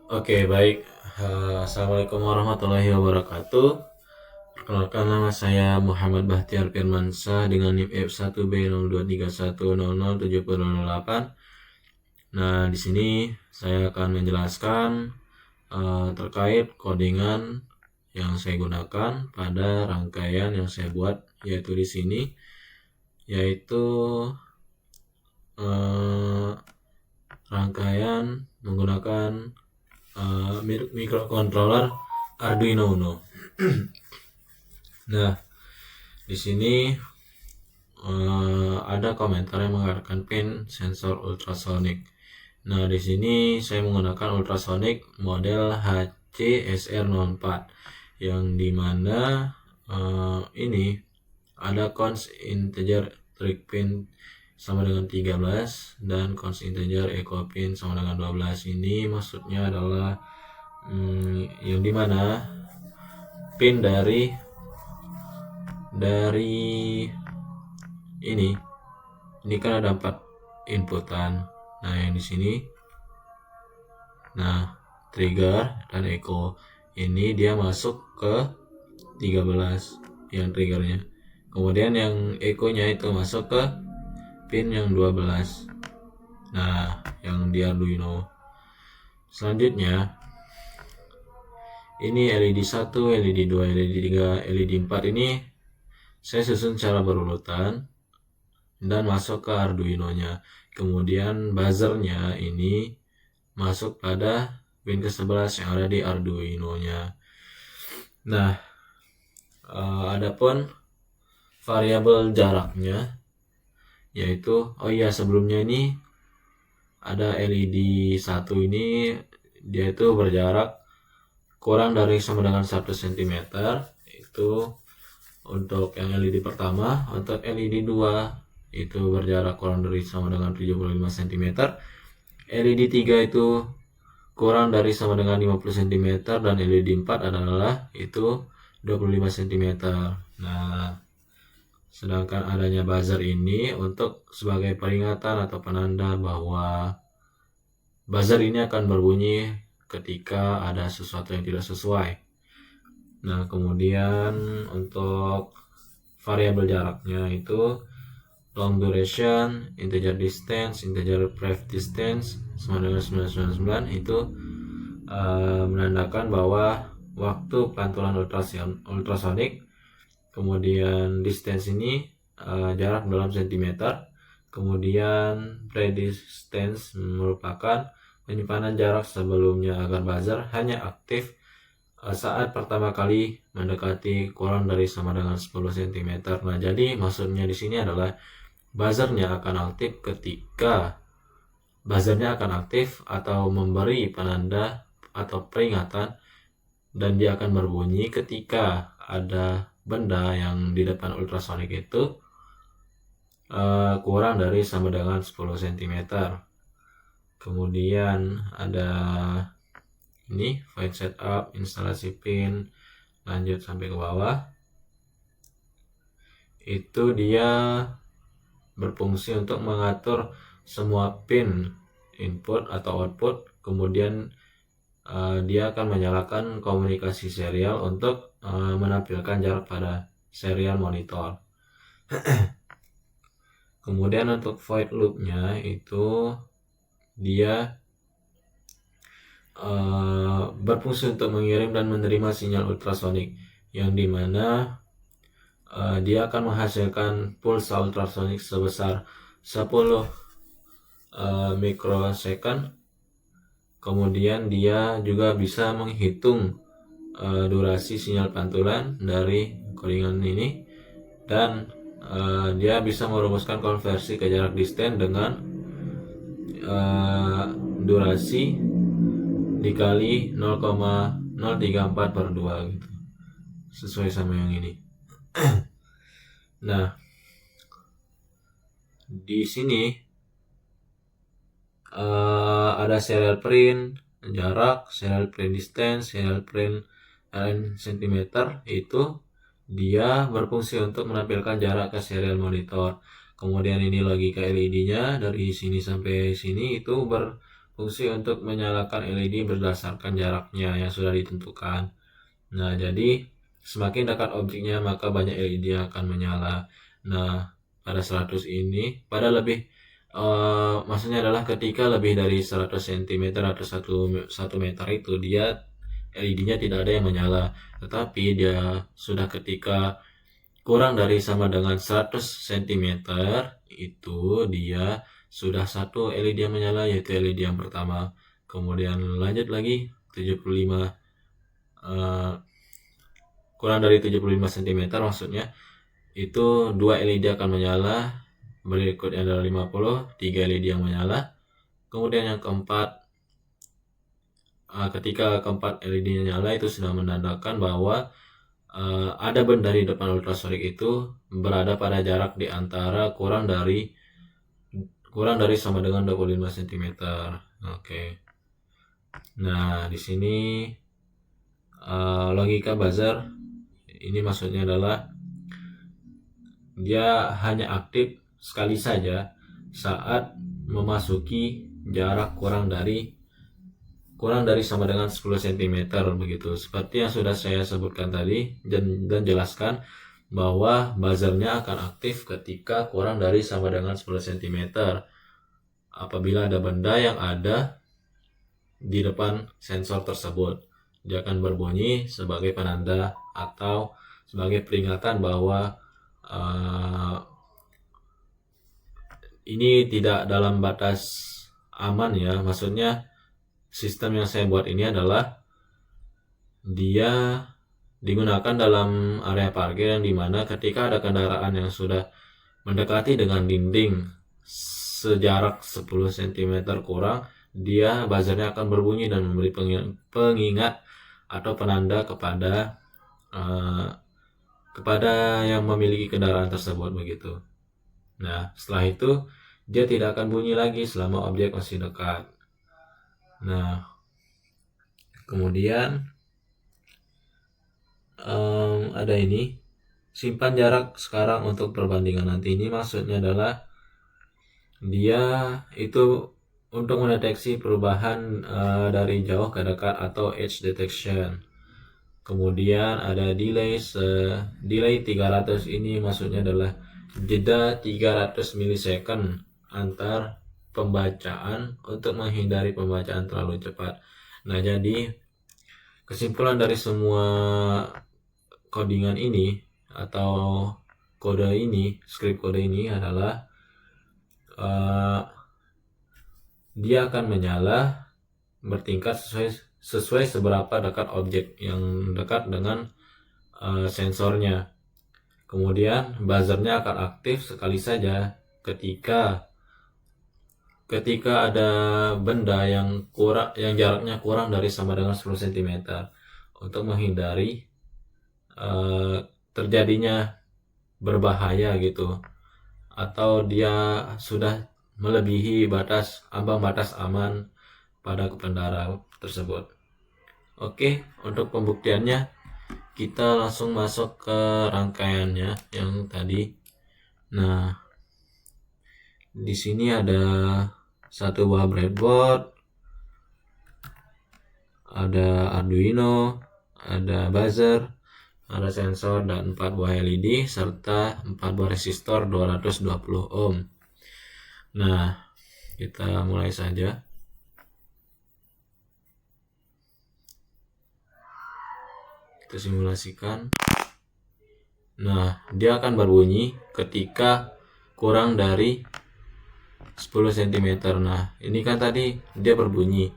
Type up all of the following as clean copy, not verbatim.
Oke, baik. Assalamualaikum warahmatullahi wabarakatuh. Perkenalkan, nama saya Muhammad Bahtiar Firmansyah dengan NIM F1B0231007008. Nah, di sini saya akan menjelaskan terkait codingan yang saya gunakan pada rangkaian yang saya buat, yaitu di sini, yaitu rangkaian menggunakan microcontroller Arduino Uno. Nah, di sini ada komentar yang menggunakan pin sensor ultrasonic. Nah, di sini saya menggunakan ultrasonic model HCSR04 yang dimana ini ada cons integer trick pin sama dengan 13 dan cons integer echo pin sama dengan 12. Ini maksudnya adalah yang dimana pin dari ini kan ada 4 inputan. Nah, yang di sini, nah, trigger dan echo ini dia masuk ke 13 yang triggernya. Kemudian yang echo-nya itu masuk ke pin yang 12. Nah, yang di Arduino. Selanjutnya, ini LED 1, LED 2, LED 3, LED 4 ini saya susun secara berurutan dan masuk ke Arduino-nya. Kemudian buzzernya ini masuk pada pin ke-11 yang ada di Arduino-nya. Nah, adapun variabel jaraknya yaitu, sebelumnya ini ada LED 1 ini dia itu berjarak kurang dari sama dengan 1 cm. Itu untuk yang LED pertama. Untuk LED 2 itu berjarak kurang dari sama dengan 75 cm. LED 3 itu kurang dari sama dengan 50 cm dan LED 4 adalah itu 25 cm. Nah, sedangkan adanya buzzer ini untuk sebagai peringatan atau penanda bahwa buzzer ini akan berbunyi ketika ada sesuatu yang tidak sesuai. Nah, kemudian untuk variabel jaraknya itu long duration, integer distance, integer brief distance sama dengan 999 itu menandakan bahwa waktu pantulan ultrasonik. Kemudian distance ini jarak dalam sentimeter. Kemudian pre-distance merupakan penyimpanan jarak sebelumnya agar buzzer hanya aktif saat pertama kali mendekati kurang dari sama dengan 10 cm. Nah, jadi maksudnya di sini adalah buzzernya akan aktif atau memberi penanda atau peringatan, dan dia akan berbunyi ketika ada benda yang di depan ultrasonik itu kurang dari sama dengan 10 cm. Kemudian ada ini file setup, instalasi pin, lanjut sampai ke bawah. Itu dia berfungsi untuk mengatur semua pin input atau output. Kemudian dia akan menyalakan komunikasi serial untuk menampilkan jarak pada serial monitor. Kemudian untuk void loop-nya itu dia berfungsi untuk mengirim dan menerima sinyal ultrasonik, yang dimana dia akan menghasilkan pulsa ultrasonik sebesar 10 mikrosecond. Kemudian dia juga bisa menghitung durasi sinyal pantulan dari codingan ini, dan dia bisa merumuskan konversi ke jarak distance dengan durasi dikali 0,034/2 gitu, sesuai sama yang ini. Nah, di sini ada serial print jarak, serial print distance, serial print cm. Itu dia berfungsi untuk menampilkan jarak ke serial monitor. Kemudian ini logika LED-nya dari sini sampai sini itu fungsi untuk menyalakan LED berdasarkan jaraknya yang sudah ditentukan. Nah, jadi semakin dekat objeknya maka banyak LED yang akan menyala. Nah, pada 100 ini, maksudnya adalah ketika lebih dari 100 cm atau 1 meter itu dia LED-nya tidak ada yang menyala. Tetapi dia sudah ketika kurang dari sama dengan 100 cm itu dia sudah satu LED yang menyala, yaitu LED yang pertama. Kemudian lanjut lagi 75 kurang dari 75 cm maksudnya, itu 2 LED akan menyala. Berikutnya adalah 50, 3 LED yang menyala. Kemudian yang keempat, ketika keempat LED-nya nyala itu sudah menandakan bahwa ada benda di depan ultrasonik itu berada pada jarak di antara kurang dari sama dengan 25 cm. Oke. Nah, di sini logika buzzer ini maksudnya adalah dia hanya aktif sekali saja saat memasuki jarak kurang dari sama dengan 10 cm begitu. Seperti yang sudah saya sebutkan tadi dan jelaskan bahwa buzzernya akan aktif ketika kurang dari sama dengan 10 cm apabila ada benda yang ada di depan sensor tersebut. Dia akan berbunyi sebagai penanda atau sebagai peringatan bahwa ini tidak dalam batas aman ya. Maksudnya sistem yang saya buat ini adalah dia digunakan dalam area parkir yang dimana ketika ada kendaraan yang sudah mendekati dengan dinding sejarak 10 cm kurang, dia buzzernya akan berbunyi dan memberi pengingat atau penanda kepada yang memiliki kendaraan tersebut begitu. Nah, setelah itu dia tidak akan bunyi lagi selama objek masih dekat. Nah, kemudian ada ini, simpan jarak sekarang untuk perbandingan nanti. Ini maksudnya adalah dia itu untuk mendeteksi perubahan dari jauh ke dekat atau edge detection. Kemudian ada delay 300, ini maksudnya adalah jeda 300 milisecond antar pembacaan untuk menghindari pembacaan terlalu cepat. Nah, jadi kesimpulan dari semua codingan ini atau script kode ini adalah dia akan menyala bertingkat sesuai seberapa dekat objek yang dekat dengan sensornya. Kemudian buzzernya akan aktif sekali saja ketika ada benda yang jaraknya kurang dari sama dengan 10 cm untuk menghindari terjadinya berbahaya gitu, atau dia sudah melebihi ambang batas aman pada pengendara tersebut. Oke, untuk pembuktiannya kita langsung masuk ke rangkaiannya yang tadi. Nah, di sini ada satu buah breadboard, ada Arduino, ada buzzer, ada sensor dan 4 buah LED serta 4 buah resistor 220 ohm. Nah, kita mulai saja. Kita simulasikan. Nah, dia akan berbunyi ketika kurang dari 10 cm. Nah, ini kan tadi dia berbunyi.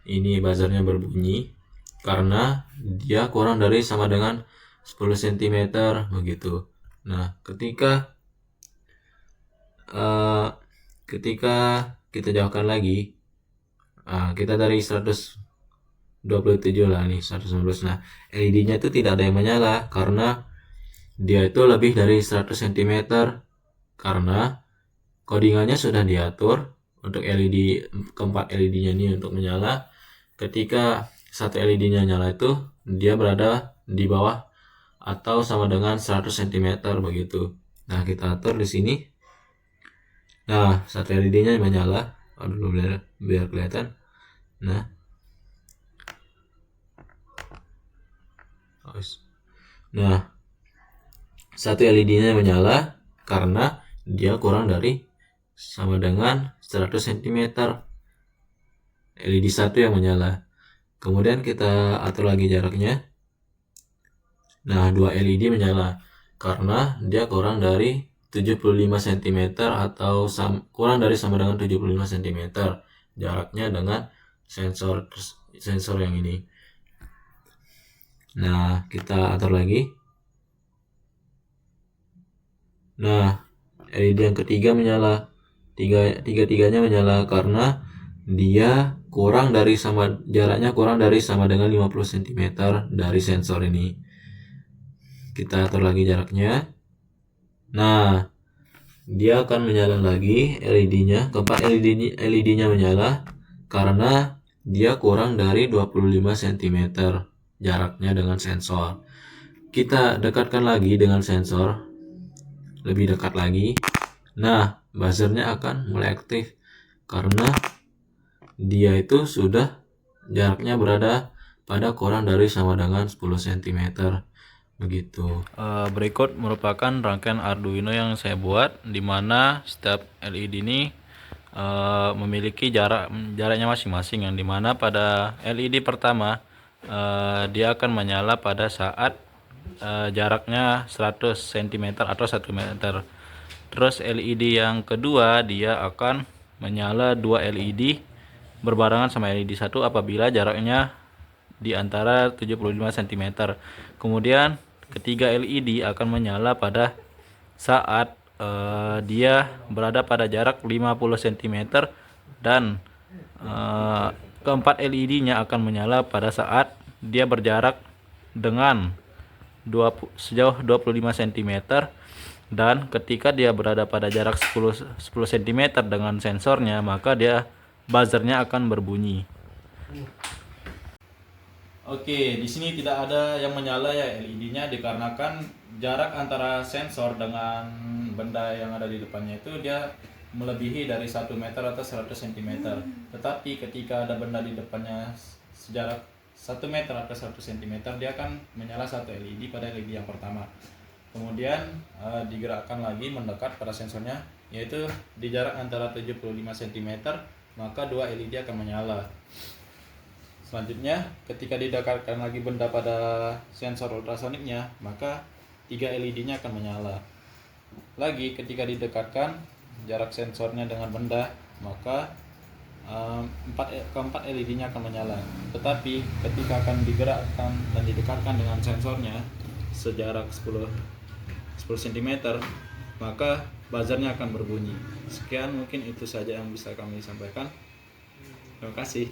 Ini buzzernya berbunyi karena dia kurang dari sama dengan 10 cm begitu. Nah, ketika kita jauhkan lagi, kita dari 127 lah nih, 119. Nah, LED-nya itu tidak ada yang menyala karena dia itu lebih dari 100 cm karena codingannya sudah diatur untuk keempat LED-nya ini untuk menyala. Ketika satu LED-nya nyala itu dia berada di bawah atau sama dengan 100 cm begitu. Nah, kita atur di sini. Nah, satu LED-nya menyala. dulu biar kelihatan. Nah, satu LED-nya menyala karena dia kurang dari sama dengan 100 cm. LED 1 yang menyala. Kemudian kita atur lagi jaraknya. Nah, 2 LED menyala karena dia kurang dari 75 cm atau kurang dari sama dengan 75 cm jaraknya dengan sensor yang ini. Nah, kita atur lagi. Nah, LED yang ketiga menyala. Tiga-tiganya menyala karena dia jaraknya kurang dari sama dengan 50 cm dari sensor ini. Kita atur lagi jaraknya. Nah, dia akan menyala lagi LED-nya. Keempat LED-nya menyala karena dia kurang dari 25 cm jaraknya dengan sensor. Kita dekatkan lagi dengan sensor, lebih dekat lagi. Nah, buzzernya akan mulai aktif karena dia itu sudah jaraknya berada pada kurang dari sama dengan 10 cm begitu. Berikut merupakan rangkaian Arduino yang saya buat, di mana setiap LED ini memiliki jaraknya masing-masing, yang dimana pada LED pertama dia akan menyala pada saat jaraknya 100 cm atau 1 meter. Terus LED yang kedua dia akan menyala 2 LED berbarengan sama LED 1 apabila jaraknya di antara 75 cm. Kemudian ketiga LED akan menyala pada saat dia berada pada jarak 50 cm, dan keempat LED-nya akan menyala pada saat dia berjarak dengan sejauh 25 cm, dan ketika dia berada pada jarak 10 cm dengan sensornya, maka buzzernya akan berbunyi. Oke, di sini tidak ada yang menyala ya LED-nya, dikarenakan jarak antara sensor dengan benda yang ada di depannya itu dia melebihi dari 1 meter atau 100 cm. Tetapi ketika ada benda di depannya sejarak 1 meter atau 100 cm, dia akan menyala satu LED pada LED yang pertama. Kemudian digerakkan lagi mendekat pada sensornya, yaitu di jarak antara 75 cm, maka 2 LED akan menyala. Selanjutnya, ketika didekatkan lagi benda pada sensor ultrasoniknya, maka 3 LED-nya akan menyala. Lagi, ketika didekatkan jarak sensornya dengan benda, maka keempat LED-nya akan menyala. Tetapi ketika akan digerakkan dan didekatkan dengan sensornya sejarak 10 cm, maka buzzernya akan berbunyi. Sekian, mungkin itu saja yang bisa kami sampaikan. Terima kasih.